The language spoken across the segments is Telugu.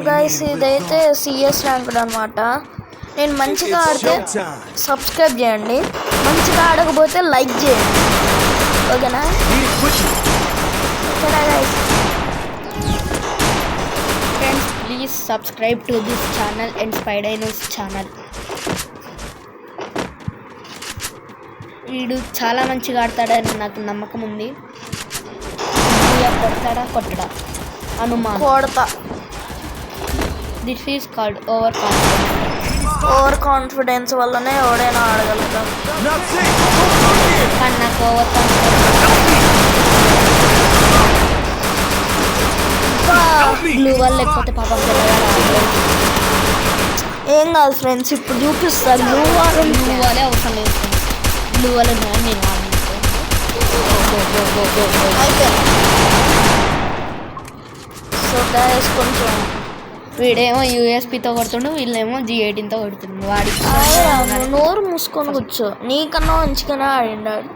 గైస్ ఇదైతే సిఎస్ ర్యాంక్డ్ అనమాట. నేను మంచిగా ఆడితే సబ్స్క్రైబ్ చేయండి, మంచిగా ఆడకపోతే లైక్ చేయండి, ఓకేనా? ఓకేనా guys? Friends please subscribe to this channel and spider news channel. వీడు చాలా మంచిగా ఆడతాడని నాకు నమ్మకం ఉంది. కొడతాడా కొట్టడా అనుమానం. కొడతా. This is called over confidence. Over confidence వల్లనే ఎవడైనా ఆడగలుగుతాం. కానీ నాకు ఓవర్ కాన్ఫిడెన్స్ బ్లూ వాల్ లేకపోతే పాపం ఏం కాదు ఫ్రెండ్స్. ఇప్పుడు చూపిస్తాను. బ్లూ వాలే అవసరం లేదు ఫ్రెండ్స్. బ్లూ వాల్ ఉన్నాయని నేను సో గైస్ కొంచెం వీడేమో యూఎస్పీతో కొడుతుండు, వీళ్ళేమో G18తో కొడుతుండు. వాడికి నోరు మూసుకొని కూర్చో, నీకన్నా మంచిగానే ఆడిండాడు.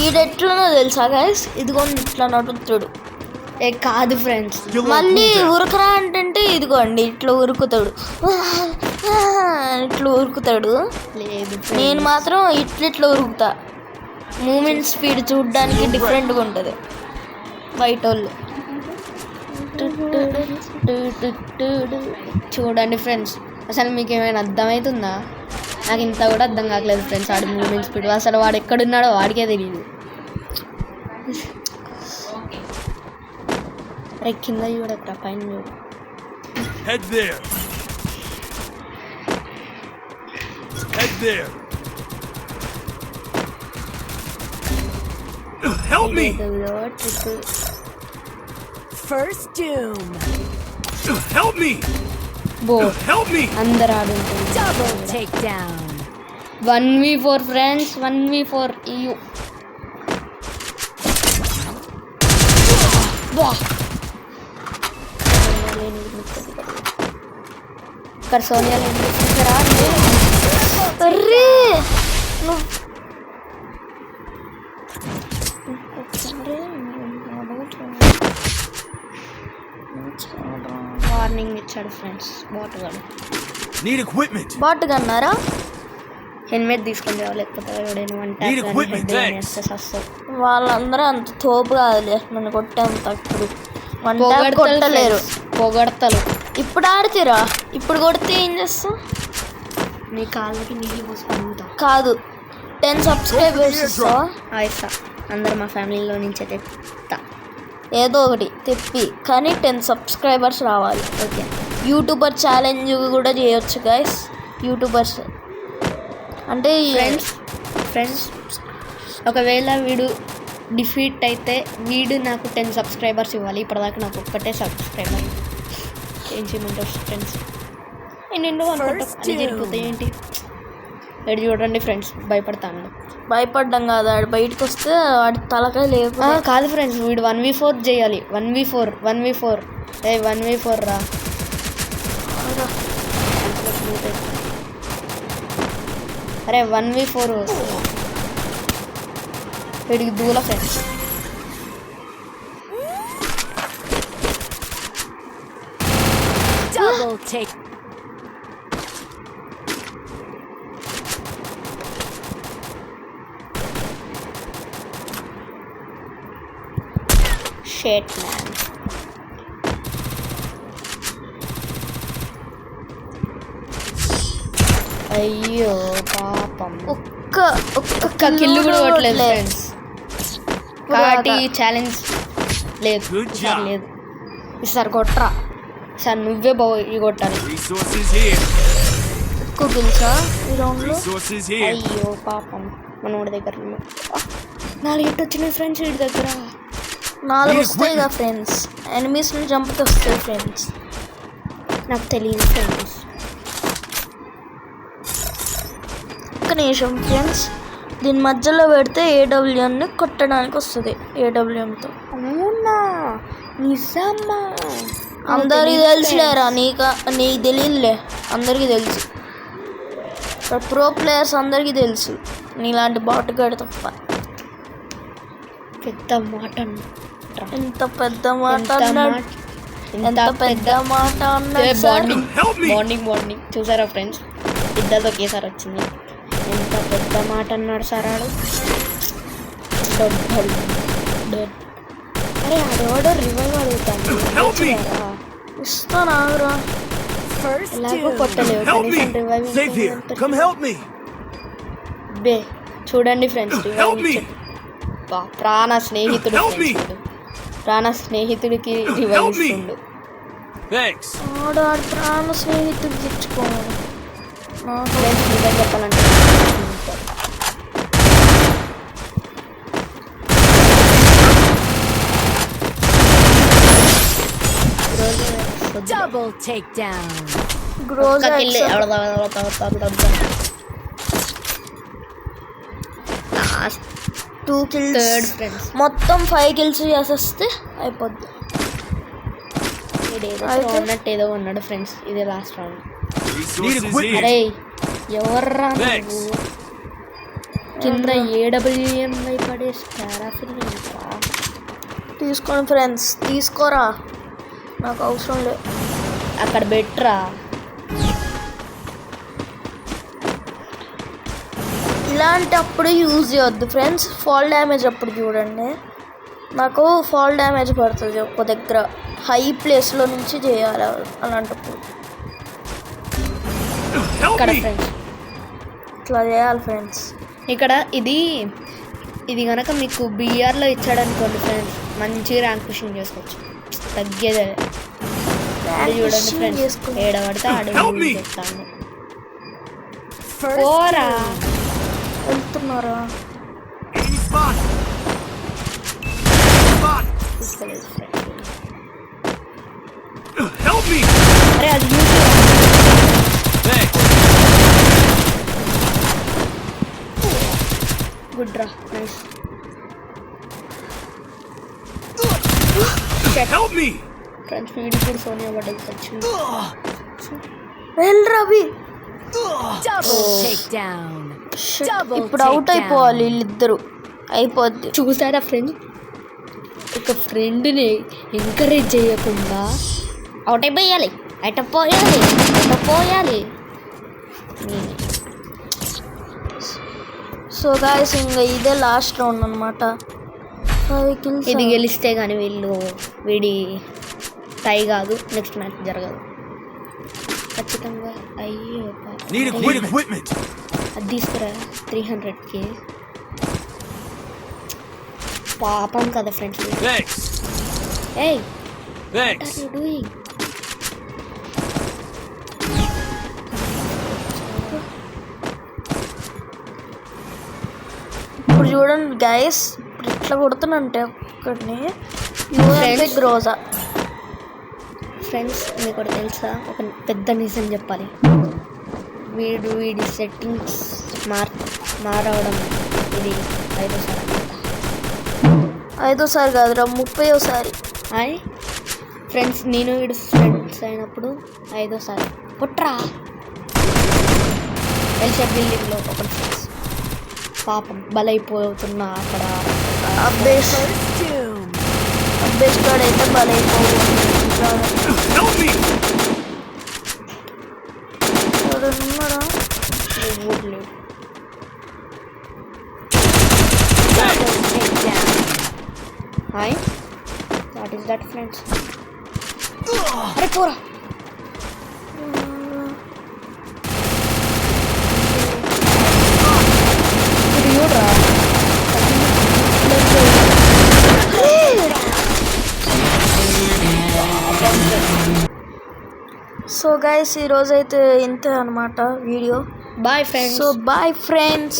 ఈడెట్లనో తెలుసా గైస్? ఇదిగోండి ఇట్లా నడుపుతాడు. కాదు ఫ్రెండ్స్, మళ్ళీ ఉరకరా అంటే ఇదిగోండి ఇట్లా ఉరుకుతాడు, ఇట్లా ఉరుకుతాడు. నేను మాత్రం ఇట్లా ఉరుకుతా. మూమెంట్ స్పీడ్ చూడడానికి డిఫరెంట్గా ఉంటుంది బయట వాళ్ళు. చూడండి ఫ్రెండ్స్, అసలు మీకు ఏమైనా అర్థమవుతుందా? నాకు ఇంత కూడా అర్థం కావట్లేదు ఫ్రెండ్స్. వాడి మూమెంట్ స్పీడ్ అసలు వాడు ఎక్కడున్నాడో వాడికే తెలియదు. కింద చూడక పైన చూడు. Help me! First doom. Help me! Bo. Help me! Andar aaduntundi. Double takedown. 1v4 friends, 1v4 EU. Wah. कर सोनिया ले करा दे. अरे వార్నింగ్ ఇచ్చాడు ఫ్రెండ్స్. బాట్ కన్నారా? హెల్మెట్ తీసుకొని రావాలి, లేకపోతే వాళ్ళందరూ అంత తోపు కాదులే, నన్ను కొట్టేంత ఇప్పుడు కొట్టలేరు. పొగడతలు. ఇప్పుడు ఆడుతురా? ఇప్పుడు కొడితే ఏం చేస్తాం? నీ కాళ్ళకి నీళ్ళు పోసుకుంటా కాదు, 10 సబ్స్క్రైబర్స్ ఇస్తావా? ఇస్తా. అందరు మా ఫ్యామిలీలో నుంచే తెప్పిస్తా, ఏదో ఒకటి తెప్పి, కానీ 10 సబ్స్క్రైబర్స్ రావాలి. ఓకే, యూట్యూబర్ ఛాలెంజ్ కూడా చేయొచ్చు గైస్. యూట్యూబర్స్ అంటే ఫ్రెండ్స్ ఒకవేళ వీడు డిఫీట్ అయితే వీడు నాకు 10 సబ్స్క్రైబర్స్ ఇవ్వాలి. ఇప్పటిదాకా నాకు ఒక్కటే సబ్స్క్రైబర్. ఏం చేయమంటారు ఫ్రెండ్స్? నేను జరిగిపోతాయి ఏంటి? ఎడు చూడండి ఫ్రెండ్స్, భయపడతాను. భయపడ్డం కాదు, ఆడు బయటకు వస్తే వాడి తలకాయ లేదు. కాదు ఫ్రెండ్స్, వీడు 1v4 చేయాలి. 1v4 1v4 రా. అరే 1v4 వీడికి దూల friends. Double take. Shit man. అయ్యో పాపం, ఒక్క కిల్లు కూడా కొట్టలేదు ఫ్రెండ్స్. కాబట్టి ఛాలెంజ్ లేదు లేదు. ఈసారి కొట్టరా సార్, నువ్వే బాగా కొట్టాలి. ఎక్కువ గెలిచా ఈ రౌండ్లో. అయ్యో పాపం, మనోడి దగ్గర 4 హిట్ వచ్చినాయి ఫ్రెండ్స్. వీడి దగ్గర 4 వస్తాయి కదా ఫ్రెండ్స్. ఎనిమీస్ని చంపితే వస్తాయి ఫ్రెండ్స్. నాకు తెలియదు ఫ్రెండ్స్. ఒక్క నిమిషం ఫ్రెండ్స్, దీని మధ్యలో పెడితే AWMని కొట్టడానికి వస్తుంది. AWMతో. అవునా? నిజమా? అందరికి తెలుసులేరా? నీకు తెలియదులే, అందరికీ తెలుసు. ఇక్కడ ప్రో ప్లేయర్స్ అందరికీ తెలుసు, నీలాంటి బాటుగాడు తప్ప. పెద్ద మాట బెటర్. ఎంత పెద్ద మాట అన్నాడు, ఎంత పెద్ద మాట అన్నాడు సార్. బాండింగ్ చూసారా ఫ్రెండ్స్, ఇద్దరితో ఒకేసారి వచ్చింది. ఎంత పెద్ద మాట అన్నాడు సార్ ఆడు. అరే ఆడెవడో రివైవ్ అడుగుతాను, ఇస్తాను ఆగురా. ఎలాగో కొట్టలేవు, కనీసం రివైవ్ బే. చూడండి ఫ్రెండ్స్, ప్రాణ స్నేహితుడు, ప్రాణ స్నేహితుడికి రివైవ్ ఇస్తుండు. ఆడు ఆడు ప్రాణ స్నేహితుడు తెచ్చుకోవాలి. ఫ్రెండ్స్ నిజం చెప్పాలంటే Double takedown. Groza last 2 kills, third friends. మొత్తం 5 kills చేసేస్తే అయిపోద్ది. అన్నట్టు ఏదో ఉన్నాడు ఫ్రెండ్స్, ఇదే లాస్ట్ రౌండ్. అరే ఎవర్రా నువ్వు, కింద AWM పడేస్తారా ఫ్రెండ్స్? తీసుకోండి ఫ్రెండ్స్, తీసుకోరా, నాకు అవసరం లేదు. అక్కడ బెట్రా. ఇలాంటప్పుడు యూజ్ చేయొద్దు ఫ్రెండ్స్. ఫాల్ డ్యామేజ్ అప్పుడు చూడండి, నాకు ఫాల్ డ్యామేజ్ పడుతుంది ఒక దగ్గర, హై ప్లేస్లో నుంచి చేయాలి అలాంటప్పుడు. ఇక్కడ ఫ్రెండ్స్ ఇట్లా చేయాలి ఫ్రెండ్స్. ఇక్కడ ఇది కనుక మీకు BRలో ఇచ్చాడు అనుకోండి ఫ్రెండ్స్, మంచి ర్యాంక్ పుషింగ్ చేసుకోవచ్చు, తగ్గేదే. చూడండి ఫ్రెండ్స్, ఏడబడితే ఆడు చెప్తాను. పోరా వెళ్తున్నారా? అరే అది గుడ్ రా, నైస్. ఫ్రెండ్స్ వీడి కూడా సోనియా పడ్డది వచ్చింది. వెళ్ళరా అవి. Double takedown. ఇప్పుడు అవుట్ అయిపోవాలి వీళ్ళిద్దరు, అయిపోద్ది. చూసారా ఫ్రెండ్స్, ఒక ఫ్రెండ్ని ఎంకరేజ్ చేయకుండా అవుట్ అయిపోయాలి, పోయాలి. సో గాయస్, ఇంకా ఇదే లాస్ట్ రౌండ్ అనమాట. 5 kills. ఇది గెలిస్తే కానీ వీడి టై కాదు, నెక్స్ట్ మ్యాచ్ జరగదు ఖచ్చితంగా. అయ్యో అది తీసుకురా 300K, పాపం కదా ఫ్రెండ్స్. ఏయ్ వాట్ ఆర్ యు డూయింగ్? ఇప్పుడు చూడండి గైస్, ఇప్పుడు ఇట్లా కొడుతున్నంటే ఒక్కడిని గ్రోజా. ఫ్రెండ్స్ మీకు కూడా తెలుసా, ఒక పెద్ద నిజం చెప్పాలి. వీడి సెట్టింగ్స్ మారవడం ఇది 5వ సారి కాదురా, 30వ సారి. ఫ్రెండ్స్ నేను వీడు ఫ్రెండ్స్ అయినప్పుడు 5వ సారి. పుట్రా ఎల్షా బిల్డింగ్లో ఒక ఫ్రెండ్స్ పాపం బలైపోతున్నా అక్కడ. అబ్బేష్ కాడైతే బలైపోతున్నాడు. Hi, what is that friends? అరే పోరా. ఇది చూడరా. సో గైస్, ఈరోజైతే ఇంతే అనమాట video. Bye friends. So bye friends.